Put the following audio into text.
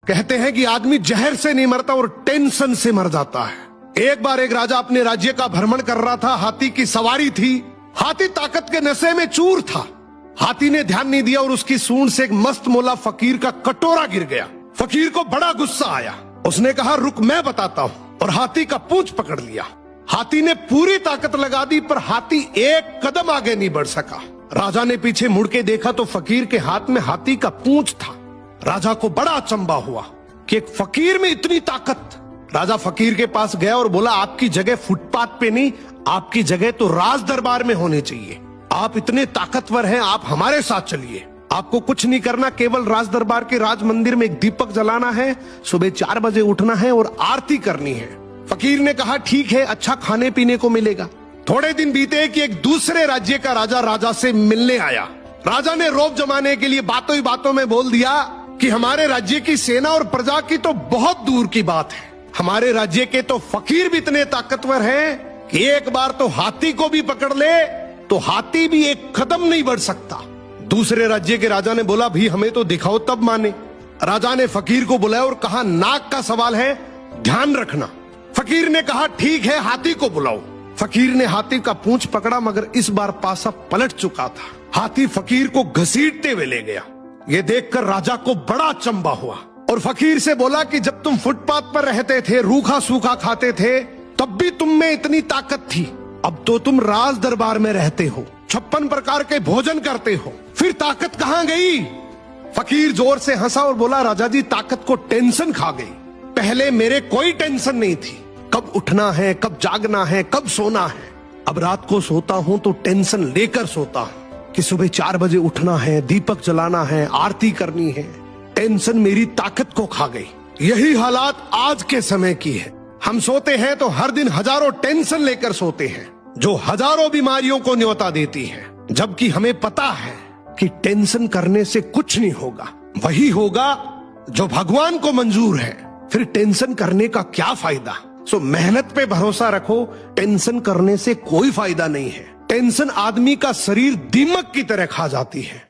कहते हैं कि आदमी जहर से नहीं मरता और टेंशन से मर जाता है। एक बार एक राजा अपने राज्य का भ्रमण कर रहा था। हाथी की सवारी थी। हाथी ताकत के नशे में चूर था। हाथी ने ध्यान नहीं दिया और उसकी सूंड से एक मस्त मोला फकीर का कटोरा गिर गया। फकीर को बड़ा गुस्सा आया। उसने कहा, रुक मैं बताता हूँ, और हाथी का पूंछ पकड़ लिया। हाथी ने पूरी ताकत लगा दी पर हाथी एक कदम आगे नहीं बढ़ सका। राजा ने पीछे मुड़ के देखा तो फकीर के हाथ में हाथी का पूंछ था। राजा को बड़ा अचंभा हुआ कि एक फकीर में इतनी ताकत। राजा फकीर के पास गया और बोला, आपकी जगह फुटपाथ पे नहीं, आपकी जगह तो राज दरबार में होनी चाहिए। आप इतने ताकतवर हैं, आप हमारे साथ चलिए। आपको कुछ नहीं करना, केवल राज दरबार के राज मंदिर में एक दीपक जलाना है, सुबह 4 बजे उठना है और आरती करनी है। फकीर ने कहा, ठीक है, अच्छा खाने पीने को मिलेगा। थोड़े दिन बीते कि एक दूसरे राज्य का राजा से मिलने आया। राजा ने रौब जमाने के लिए बातों ही बातों में बोल दिया कि हमारे राज्य की सेना और प्रजा की तो बहुत दूर की बात है। हमारे राज्य के तो फकीर भी इतने ताकतवर हैं कि एक बार तो हाथी को भी पकड़ ले तो हाथी भी एक कदम नहीं बढ़ सकता। दूसरे राज्य के राजा ने बोला, भी हमें तो दिखाओ तब माने। राजा ने फकीर को बुलाया और कहा, नाक का सवाल है, ध्यान रखना। फकीर ने कहा, ठीक है, हाथी को बुलाओ। फकीर ने हाथी का पूंछ पकड़ा मगर इस बार पासा पलट चुका था। हाथी फकीर को घसीटते हुए ले गया। ये देखकर राजा को बड़ा अचंभा हुआ और फकीर से बोला कि जब तुम फुटपाथ पर रहते थे, रूखा सूखा खाते थे, तब भी तुम में इतनी ताकत थी। अब तो तुम राज दरबार में रहते हो, 56 प्रकार के भोजन करते हो, फिर ताकत कहाँ गई? फकीर जोर से हंसा और बोला, राजा जी, ताकत को टेंशन खा गई। पहले मेरे कोई टेंशन नहीं थी, कब उठना है, कब जागना है, कब सोना है। अब रात को सोता हूं तो टेंशन लेकर सोता हूं कि सुबह 4 बजे उठना है, दीपक जलाना है, आरती करनी है। टेंशन मेरी ताकत को खा गई। यही हालात आज के समय की है। हम सोते हैं तो हर दिन हजारों टेंशन लेकर सोते हैं जो हजारों बीमारियों को न्योता देती है, जबकि हमें पता है कि टेंशन करने से कुछ नहीं होगा। वही होगा जो भगवान को मंजूर है। फिर टेंशन करने का क्या फायदा? सो मेहनत पे भरोसा रखो, टेंशन करने से कोई फायदा नहीं है। टेंशन आदमी का शरीर दीमक की तरह खा जाती है।